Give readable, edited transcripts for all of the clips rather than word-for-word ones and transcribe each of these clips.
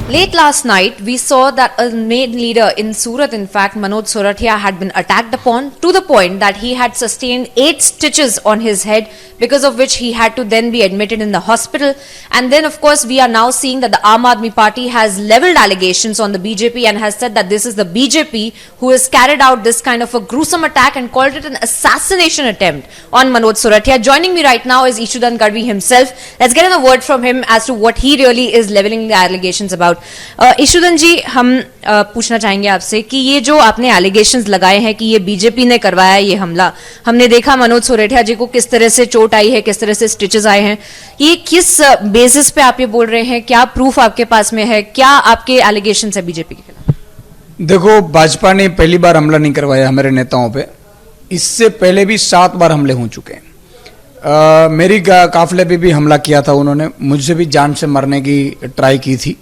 Late last night, we saw that a main leader in Surat, in fact, Manoj Sorathia, had been attacked upon to the point that he had sustained 8 stitches on his head, because of which he had to then be admitted in the hospital. And then, of course, we are now seeing that the Aam Aadmi Party has leveled allegations on the BJP and has said that this is the BJP who has carried out this kind of a gruesome attack and called it an assassination attempt on Manoj Sorathia. Joining me right now is Ishudan Gadhvi himself. Let's get a word from him as to what he really is leveling the allegations about. ईशुदन जी, हम पूछना चाहेंगे आपसे कि ये जो आपने allegations लगाए हैं कि ये बीजेपी ने करवाया ये हमला, हमने देखा मनोज सोरठिया जी को किस तरह से चोट आई है, किस तरह से स्टिचेस आए हैं, ये किस बेसिस पे आप ये बोल रहे हैं? क्या प्रूफ आपके पास में है? क्या आपके एलिगेशंस है बीजेपी के खिलाफ? देखो, भाजपा ने पहली बार हमला नहीं करवाया हमारे नेताओं पे, इससे पहले भी 7 बार हमले हो चुके हैं। मेरी काफिले पे भी हमला किया था उन्होंने, मुझसे भी जान से मरने की ट्राई की थी।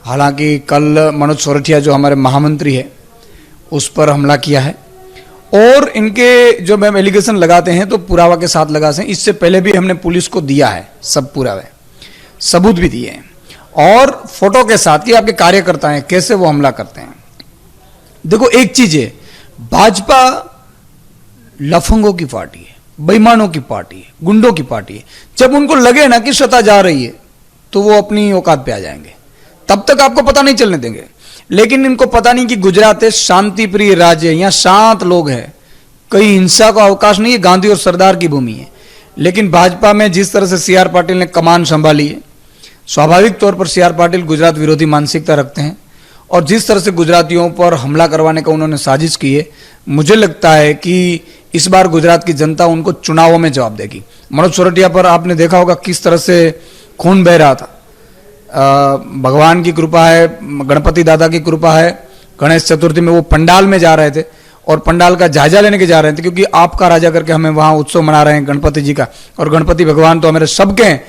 हालांकि कल मनोज सोरठिया जो हमारे महामंत्री है उस पर हमला किया है, और इनके जो हम एलिगेशन लगाते हैं तो पुरावा के साथ लगाते हैं। इससे पहले भी हमने पुलिस को दिया है सब पुरावे, सबूत भी दिए हैं, और फोटो के साथ कि आपके कार्यकर्ता हैं कैसे वो हमला करते हैं। देखो, एक चीज है, भाजपा लफंगों की पार्टी है, बेईमानों की पार्टी है, गुंडों की पार्टी है। जब उनको लगे ना कि सत्ता जा रही है तो वो अपनी औकात पे आ जाएंगे, तब तक आपको पता नहीं चलने देंगे। लेकिन इनको पता नहीं कि गुजरात है शांति प्रिय राज्य है, यहाँ शांत लोग हैं, कहीं हिंसा का अवकाश नहीं है, गांधी और सरदार की भूमि है। लेकिन भाजपा में जिस तरह से सी आर पाटिल ने कमान संभाली है, स्वाभाविक तौर पर सी आर पाटिल गुजरात विरोधी मानसिकता रखते हैं, और जिस तरह से गुजरातियों पर हमला करवाने का उन्होंने साजिश की है, मुझे लगता है कि इस बार गुजरात की जनता उनको चुनावों में जवाब देगी। मनोज सोरठिया पर आपने देखा होगा किस तरह से खून बह रहा था। भगवान की कृपा है, गणपति दादा की कृपा है, गणेश चतुर्थी में वो पंडाल में जा रहे थे और पंडाल का जायजा लेने के जा रहे थे, क्योंकि आपका राजा करके हमें वहां उत्सव मना रहे हैं गणपति जी का, और गणपति भगवान तो हमारे सबके हैं।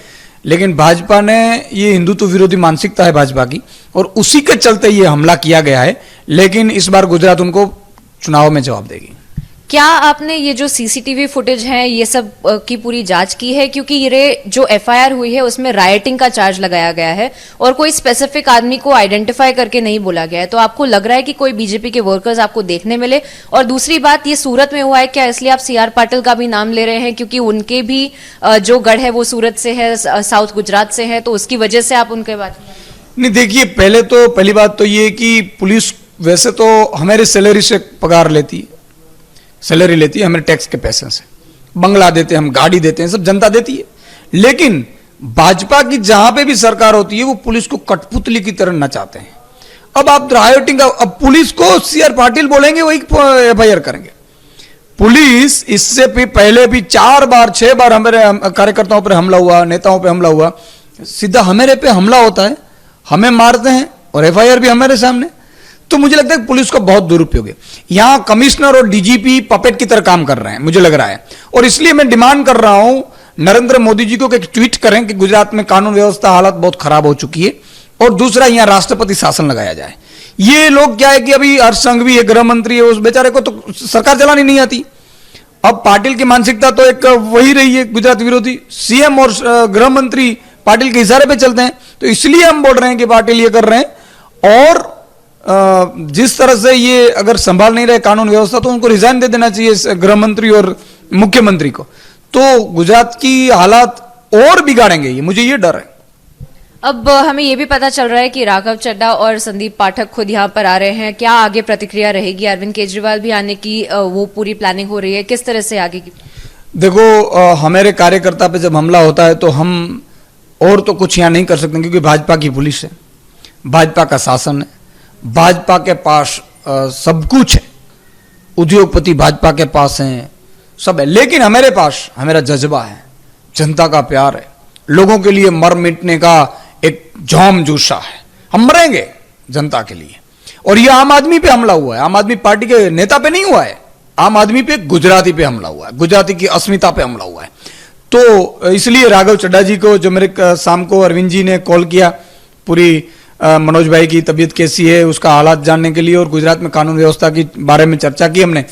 लेकिन भाजपा ने, ये हिंदुत्व विरोधी मानसिकता है भाजपा की, और उसी के चलते ये हमला किया गया है। लेकिन इस बार गुजरात उनको चुनाव में जवाब देगी। क्या आपने ये जो सीसीटीवी फुटेज है ये सब की पूरी जांच की है? क्योंकि ये जो एफआईआर हुई है उसमें राइटिंग का चार्ज लगाया गया है और कोई स्पेसिफिक आदमी को आइडेंटिफाई करके नहीं बोला गया है, तो आपको लग रहा है कि कोई बीजेपी के वर्कर्स आपको देखने मिले? और दूसरी बात, ये सूरत में हुआ है क्या, इसलिए आप सी आर पाटिल का भी नाम ले रहे हैं क्योंकि उनके भी जो गढ़ है वो सूरत से है, साउथ गुजरात से है, तो उसकी वजह से आप उनके बात नहीं? देखिए, पहली बात तो ये कि पुलिस वैसे तो हमारे सैलरी से पगार लेती है, सैलरी लेती है हमारे टैक्स के पैसे से, बंगला देते हैं हम, गाड़ी देते हैं, सब जनता देती है। लेकिन भाजपा की जहां पे भी सरकार होती है वो पुलिस को कठपुतली की तरह नचाते हैं। अब आप रायोटिंग, अब पुलिस को सी आर पाटिल बोलेंगे, वही एफआईआर करेंगे। पुलिस इससे भी पहले भी 4 बार 6 बार हमारे कार्यकर्ताओं पर हमला हुआ, नेताओं पर हमला हुआ, सीधा हमारे पे हमला होता है, हमें मारते हैं और एफआईआर भी हमारे सामने। तो मुझे लगता है पुलिस को बहुत दुरुपयोग है। यहां कमिश्नर और डीजीपी पपेट की तरह काम कर रहे हैं, मुझे लग रहा है। और इसलिए मैं डिमांड कर रहा हूं नरेंद्र मोदी जी को कि एक ट्वीट करें कि गुजरात में कानून व्यवस्था हालत बहुत खराब हो चुकी है, और दूसरा यहां राष्ट्रपति शासन लगाया जाए। ये लोग क्या है कि अभी हर्ष संघवी है, गृह मंत्री है, उस बेचारे को तो सरकार चलानी नहीं आती। अब पाटिल की मानसिकता तो एक वही रही है गुजरात विरोधी, सीएम और गृह मंत्री पाटिल के इशारे पे चलते हैं। तो इसलिए हम बोल रहे हैं कि पाटिल ये कर रहे हैं, और जिस तरह से ये अगर संभाल नहीं रहे कानून व्यवस्था तो उनको रिजाइन दे देना चाहिए गृह मंत्री और मुख्यमंत्री को। तो गुजरात की हालात और बिगाड़ेंगे ये, मुझे ये डर है। अब हमें ये भी पता चल रहा है कि राघव चड्ढा और संदीप पाठक खुद यहाँ पर आ रहे हैं। क्या आगे प्रतिक्रिया रहेगी? अरविंद केजरीवाल भी आने की वो पूरी प्लानिंग हो रही है, किस तरह से आगे की? देखो, हमारे कार्यकर्ता पे जब हमला होता है तो हम और तो कुछ यहाँ नहीं कर सकते, क्योंकि भाजपा की पुलिस है, भाजपा का शासन है, भाजपा के पास सब कुछ है, उद्योगपति भाजपा के पास हैं, सब है। लेकिन हमारे पास हमारा जज्बा है, जनता का प्यार है, लोगों के लिए मर मिटने का एक जोम जोशा है। हम मरेंगे जनता के लिए। और ये आम आदमी पे हमला हुआ है, आम आदमी पार्टी के नेता पे नहीं हुआ है, आम आदमी पे, गुजराती पे हमला हुआ है, गुजराती की अस्मिता पे हमला हुआ है। तो इसलिए राघव चड्ढा जी को, जो मेरे शाम को अरविंद जी ने कॉल किया पूरी मनोज भाई की तबीयत कैसी है उसका हालात जानने के लिए, और गुजरात में कानून व्यवस्था के बारे में चर्चा की हमने,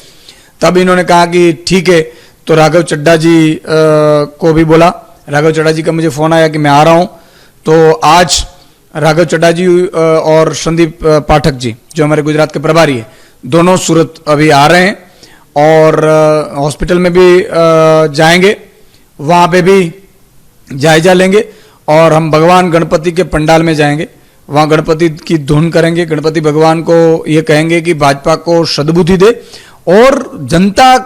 तब इन्होंने कहा कि ठीक है। तो राघव चड्ढा जी को भी बोला, राघव चड्ढा जी का मुझे फोन आया कि मैं आ रहा हूं। तो आज राघव चड्डा जी और संदीप पाठक जी जो हमारे गुजरात के प्रभारी है, दोनों सूरत अभी आ रहे हैं और हॉस्पिटल में भी जाएंगे, वहां पे भी जायजा लेंगे और हम भगवान गणपति के पंडाल में जाएंगे, वहां गणपति की धुन करेंगे, गणपति भगवान को ये कहेंगे कि भाजपा को सद्बुद्धि दे और जनता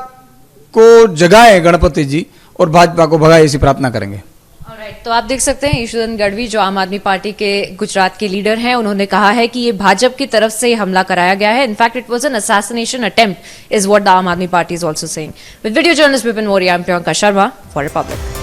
को जगाए गणपति जी और भाजपा को भगाए, ऐसी प्रार्थना करेंगे। Alright, तो आप देख सकते हैं ईशुदन गढ़वी जो आम आदमी पार्टी के गुजरात के लीडर हैं, उन्होंने कहा है कि ये भाजपा की तरफ से हमला कराया गया है। In fact it was an assassination attempt is what the आम आदमी party is also saying. With video journalist Vipin Maurya, I am Priyanka Sharma for Republic.